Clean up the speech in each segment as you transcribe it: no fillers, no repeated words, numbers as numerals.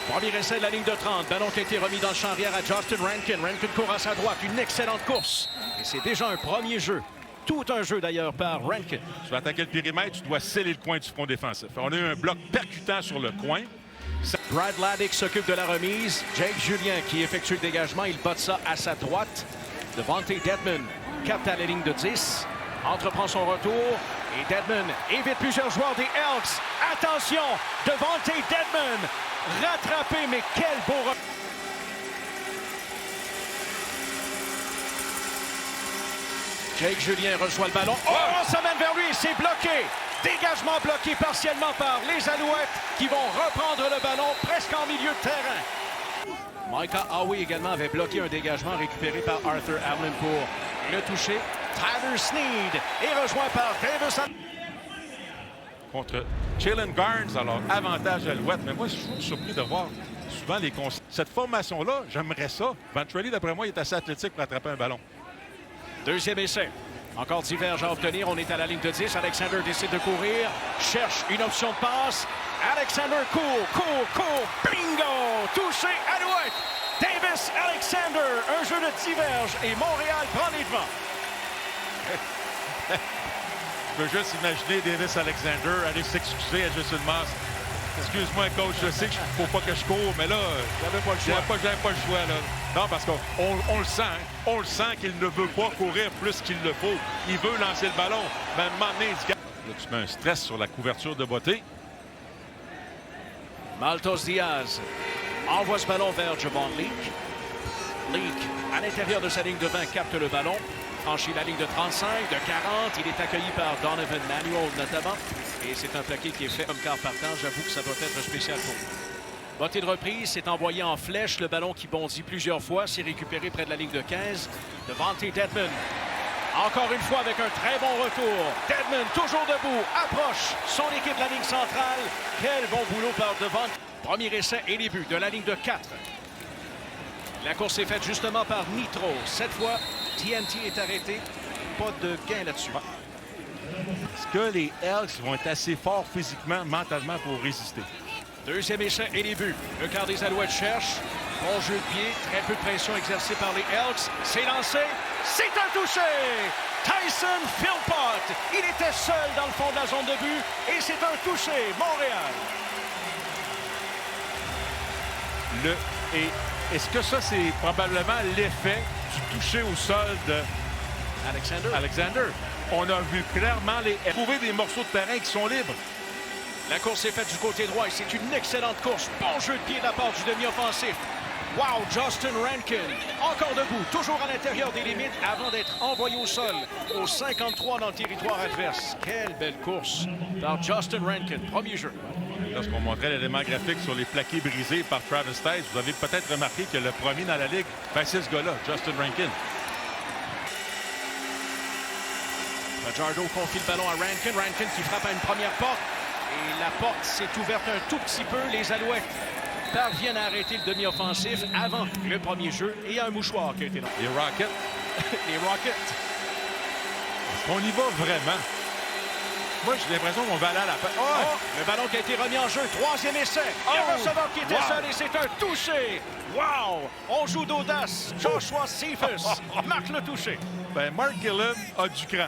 Premier essai de la ligne de 30. Ballon qui a été remis dans le champ arrière à Justin Rankin. Rankin court à sa droite. Une excellente course. Et c'est déjà un premier jeu. Tout un jeu d'ailleurs par Rankin. Tu vas attaquer le périmètre, tu dois sceller le coin du front défensif. On a eu un bloc percutant sur le coin. Brad Laddick s'occupe de la remise. Jake Julien qui effectue le dégagement. Il botte ça à sa droite. Devante Dedmon capte à la ligne de 10. Entreprend son retour. Et Dedmon évite plusieurs joueurs des Elks. Attention! Devante Dedmon rattrapé, mais quel beau... Jake Julien reçoit le ballon. Oh, on s'amène vers lui, c'est bloqué. Dégagement bloqué partiellement par les Alouettes qui vont reprendre le ballon presque en milieu de terrain. Micah Howey également avait bloqué un dégagement récupéré par Arthur Allen pour le toucher. Tyler Sneed est rejoint par Davis. Contre Jalen Garnes, alors avantage Alouette. Mais moi, je suis surpris de voir souvent les consignes. Cette formation-là, j'aimerais ça. Ventrelli, d'après moi, il est assez athlétique pour attraper un ballon. Deuxième essai. Encore diverge à obtenir. On est à la ligne de 10. Alexander décide de courir. Cherche une option de passe. Alexander court. Bingo! Touché, Alouette. Davis Alexander. Un jeu de diverge et Montréal prend les devants. Je peux juste imaginer Davis Alexander aller s'excuser à Justin Moss. Excuse-moi, coach, je sais qu'il ne faut pas que je cours, mais là, j'avais pas le choix. J'avais pas le choix, là. Non, parce qu'on le sent. Hein? On le sent qu'il ne veut pas courir plus qu'il le faut. Il veut lancer le ballon. Mais à un moment donné, là, tu mets un stress sur la couverture de beauté. Maltos Diaz envoie ce ballon vers Javon Leake. Leake, à l'intérieur de sa ligne de 20, capte le ballon. Franchit la ligne de 35, de 40. Il est accueilli par Donovan Manuel notamment. Et c'est un plaqué qui est fait comme quart partant. J'avoue que ça doit être spécial pour lui. Bottée de reprise, c'est envoyé en flèche. Le ballon qui bondit plusieurs fois. C'est récupéré près de la ligne de 15. Devante Dedmon. Encore une fois avec un très bon retour. Dedmon toujours debout. Approche son équipe de la ligne centrale. Quel bon boulot par Devante. Premier essai et les buts de la ligne de 4. La course est faite justement par Nitro. Cette fois, TNT est arrêté. Pas de gain là-dessus. Est-ce que les Elks vont être assez forts physiquement, mentalement pour résister? Deuxième essai et les buts. Le quart des Alouettes cherche. Bon jeu de pied. Très peu de pression exercée par les Elks. C'est lancé. C'est un touché! Tyson Philpott. Il était seul dans le fond de la zone de but. Et c'est un touché. Montréal. Est-ce que ça, c'est probablement l'effet du toucher au sol de Alexander? On a vu clairement trouver des morceaux de terrain qui sont libres. La course est faite du côté droit et c'est une excellente course. Bon jeu de pied de la part du demi-offensif. Wow, Justin Rankin, encore debout, toujours à l'intérieur des limites avant d'être envoyé au sol, au 53 dans le territoire adverse. Quelle belle course par Justin Rankin, premier jeu. Lorsqu'on montrait l'élément graphique sur les plaqués brisés par Travis Tice, vous avez peut-être remarqué que le premier dans la Ligue, c'est ce gars-là, Justin Rankin. Fajardo confie le ballon à Rankin. Rankin qui frappe à une première porte. Et la porte s'est ouverte un tout petit peu. Les Alouettes parviennent à arrêter le demi-offensif avant le premier jeu. Et il y a un mouchoir qui a été lancé. Les Rockets. Les Rockets. Est-ce qu'on y va vraiment? Moi, j'ai l'impression qu'on va aller à la fin. Le ballon qui a été remis en jeu. Troisième essai. Le receveur qui était seul et c'est un touché. Wow! On joue d'audace. Joshua Cephus marque le touché. Ben, Mark Gillen a du cran.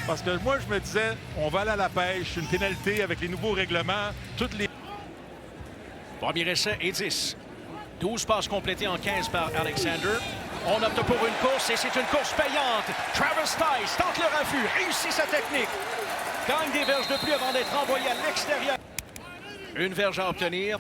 Parce que moi, je me disais, on va aller à la pêche, une pénalité avec les nouveaux règlements, toutes les... Premier essai et 10. 12 passes complétées en 15 par Alexander. On opte pour une course et c'est une course payante. Travis Tice tente le refus, réussit sa technique. Gagne des verges de plus avant d'être envoyé à l'extérieur. Une verge à obtenir.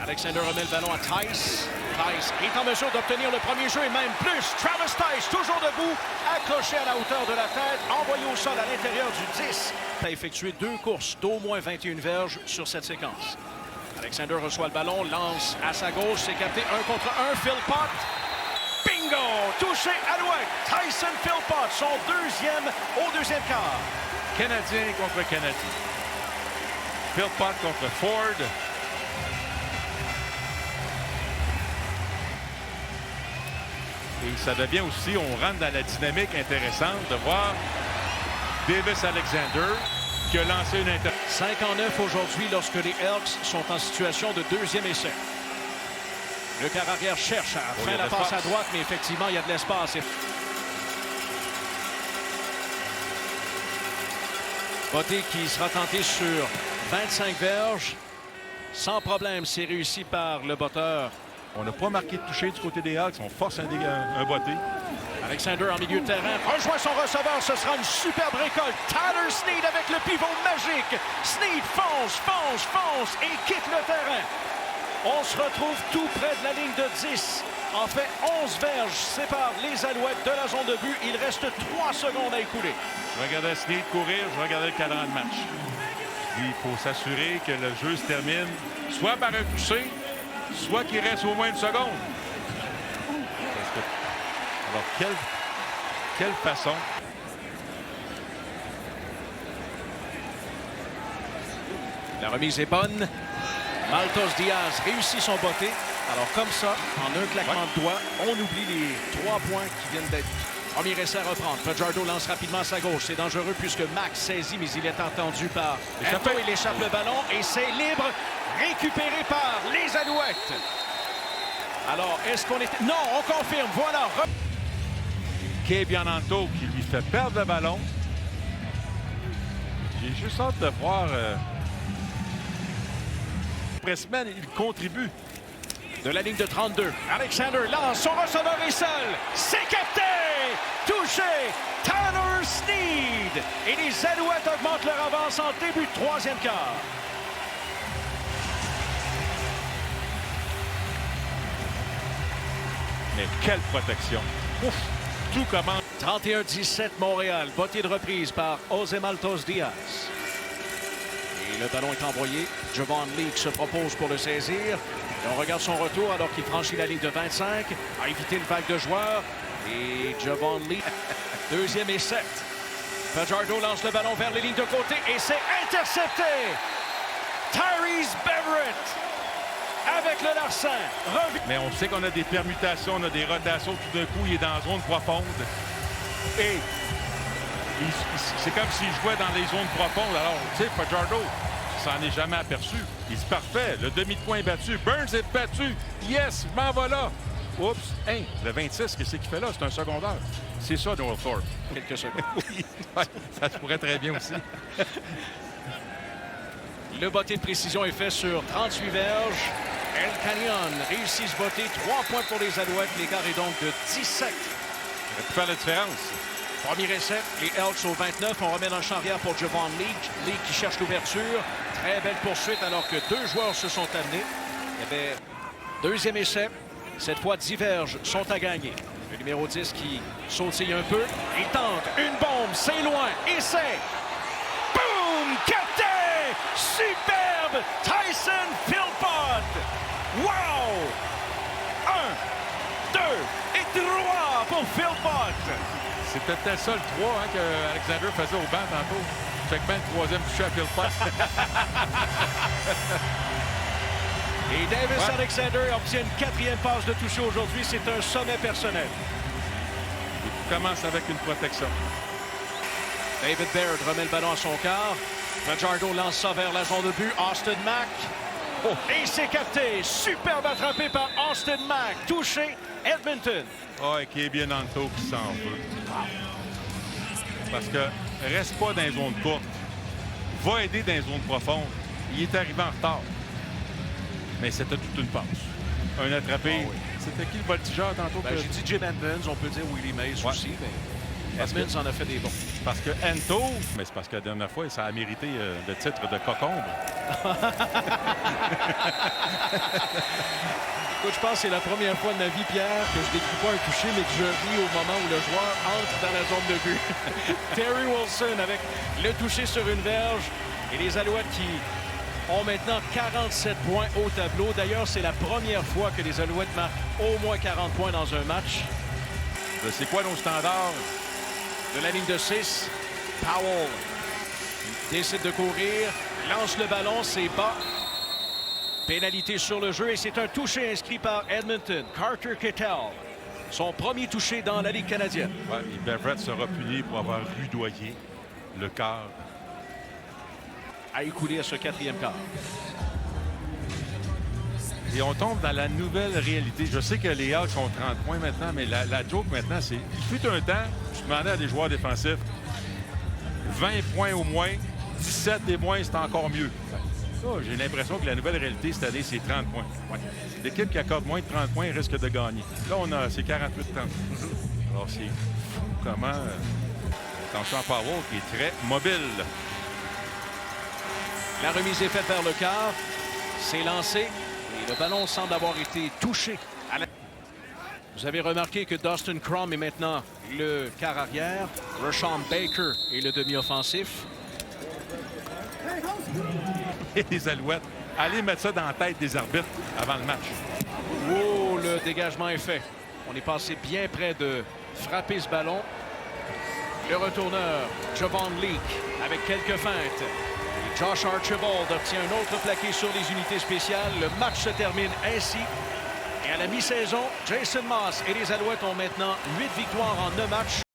Alexander remet le ballon à Tice. Tice est en mesure d'obtenir le premier jeu et même plus. Travis Tice, toujours debout, accroché à la hauteur de la tête, envoyé au sol à l'intérieur du 10. Il a effectué 2 courses d'au moins 21 verges sur cette séquence. Alexander reçoit le ballon, lance à sa gauche, c'est capté 1 contre 1. Philpott. Bingo! Touché Alouette. Tyson Philpott, son deuxième au deuxième quart. Canadien contre Canadien. Philpott contre Ford. Et ça devient aussi, on rentre dans la dynamique intéressante de voir Davis Alexander qui a lancé une inter... 5 en 9 aujourd'hui lorsque les Elks sont en situation de deuxième essai. Le quart arrière cherche à faire la passe à droite, mais effectivement, il y a de l'espace. Botté qui sera tenté sur 25 verges. Sans problème, c'est réussi par le botteur. On n'a pas marqué de toucher du côté des Hawks. On force un Botté. Alexander en milieu de terrain rejoint son receveur. Ce sera une superbe récolte. Tyler Snead avec le pivot magique. Snead fonce, fonce, fonce et quitte le terrain. On se retrouve tout près de la ligne de 10. En fait, 11 verges séparent les Alouettes de la zone de but. Il reste 3 secondes à écouler. Je regardais Snead courir, je regardais le cadran de match. Il faut s'assurer que le jeu se termine soit par un toucher, soit qu'il reste au moins une seconde. Alors, quelle façon. La remise est bonne. Maltos Diaz réussit son botté. Alors comme ça, en un claquement de doigts, on oublie les 3 points qui viennent d'être. Premier essai à reprendre. Fajardo lance rapidement à sa gauche. C'est dangereux puisque Max saisit, mais il est entendu par Anto. Il échappe le ballon et c'est libre. Récupéré par les Alouettes. Alors, est-ce qu'on est... Non, on confirme. Voilà. Kebiananto qui lui fait perdre le ballon. J'ai juste hâte de voir... Pressman, il contribue. De la ligne de 32. Alexander lance. Son receveur est seul. C'est capté. Touché. Tyler Snead. Et les Alouettes augmentent leur avance en début de troisième quart. Mais quelle protection. Ouf. Tout commence. 31-17 Montréal. Botté de reprise par José Maltos Diaz. Et le ballon est envoyé. Javon Leake se propose pour le saisir. Et on regarde son retour alors qu'il franchit la ligne de 25. A évité une vague de joueurs. Et Javon Leake. Deuxième et 7. Fajardo lance le ballon vers les lignes de côté. Et c'est intercepté. Tyrese Beverett. Avec le larcin. Mais on sait qu'on a des permutations, on a des rotations. Tout d'un coup, il est dans la zone profonde. Et c'est comme s'il jouait dans les zones profondes. Alors, tu sais, Fajardo s'en est jamais aperçu. Il est parfait. Le demi-de-coin est battu. Burns est battu. Yes, je m'en vais là. Oups. Hey, le 26, qu'est-ce qu'il fait là? C'est un secondaire. C'est ça, Noel Thorpe. Quelques secondes. Oui, ça se pourrait très bien aussi. Le botté de précision est fait sur 38 verges. El Canyon réussit ce botté. 3 points pour les Alouettes. L'écart est donc de 17. Il va faire la différence. Premier essai, les Elks au 29. On remet dans le champ arrière pour Javon Leake. Leake qui cherche l'ouverture. Très belle poursuite alors que 2 joueurs se sont amenés. Il y avait deuxième essai. Cette fois, 10 verges sont à gagner. Le numéro 10 qui sautille un peu. Il tente une bombe. C'est loin. Essai. Boom! Capté! Superbe! Tyson Philpott! Wow! 1, 2 et 3 pour Philpott! C'est peut-être ça le 3 hein, qu'Alexander faisait au banc tantôt. Check bien le troisième touché à Philpott. Et Davis Alexander obtient une 4e passe de toucher aujourd'hui. C'est un sommet personnel. Il commence avec une protection. David Baird remet le ballon à son quart. Fajardo lance ça vers la zone de but. Austin Mack. Oh. Et c'est capté. Superbe attrapé par Austin Mack. Touché Edmonton. Oh, et Kebiananto qui s'en veut. Parce que reste pas dans les zones courtes. Va aider dans les zones profondes. Il est arrivé en retard. Mais c'était toute une passe. Un attrapé. Oh, oui. C'était qui le voltigeur tantôt? J'ai dit Jim Edmonds. On peut dire Willie Mays aussi. Mais Edmonds en a fait des bons. Parce que Anto, mais c'est parce que la dernière fois, ça a mérité le titre de cocombe. Écoute, je pense que c'est la première fois de ma vie, Pierre, que je décris pas un toucher, mais que je ris au moment où le joueur entre dans la zone de but. Terry Wilson avec le toucher sur une verge. Et les Alouettes qui ont maintenant 47 points au tableau. D'ailleurs, c'est la première fois que les Alouettes marquent au moins 40 points dans un match. C'est quoi nos standards? De la ligne de 6, Powell décide de courir, lance le ballon, c'est bas. Pénalité sur le jeu et c'est un toucher inscrit par Edmonton. Carter Kettel, son premier touché dans la Ligue canadienne. Ouais, et Beverett sera puni pour avoir rudoyé le quart à écouler à ce quatrième quart. Et on tombe dans la nouvelle réalité. Je sais que les Hawks sont 30 points maintenant, mais la joke maintenant, c'est... Il fut un temps, je demandais à des joueurs défensifs, 20 points au moins, 17 des moins, c'est encore mieux. Ça, j'ai l'impression que la nouvelle réalité cette année, c'est 30 points. Ouais. L'équipe qui accorde moins de 30 points risque de gagner. Là, c'est 48-30. Alors, c'est fou comment... Attention à Powell, qui est très mobile. La remise est faite vers le quart. C'est lancé. Et le ballon semble avoir été touché. Vous avez remarqué que Dustin Crum est maintenant le quart arrière. Rashawn Baker est le demi-offensif. Et les Alouettes, allez mettre ça dans la tête des arbitres avant le match. Oh, le dégagement est fait. On est passé bien près de frapper ce ballon. Le retourneur, Javon Leake, avec quelques feintes. Et Josh Archibald obtient un autre plaqué sur les unités spéciales. Le match se termine ainsi. Et à la mi-saison, Jason Maas et les Alouettes ont maintenant 8 victoires en 9 matchs.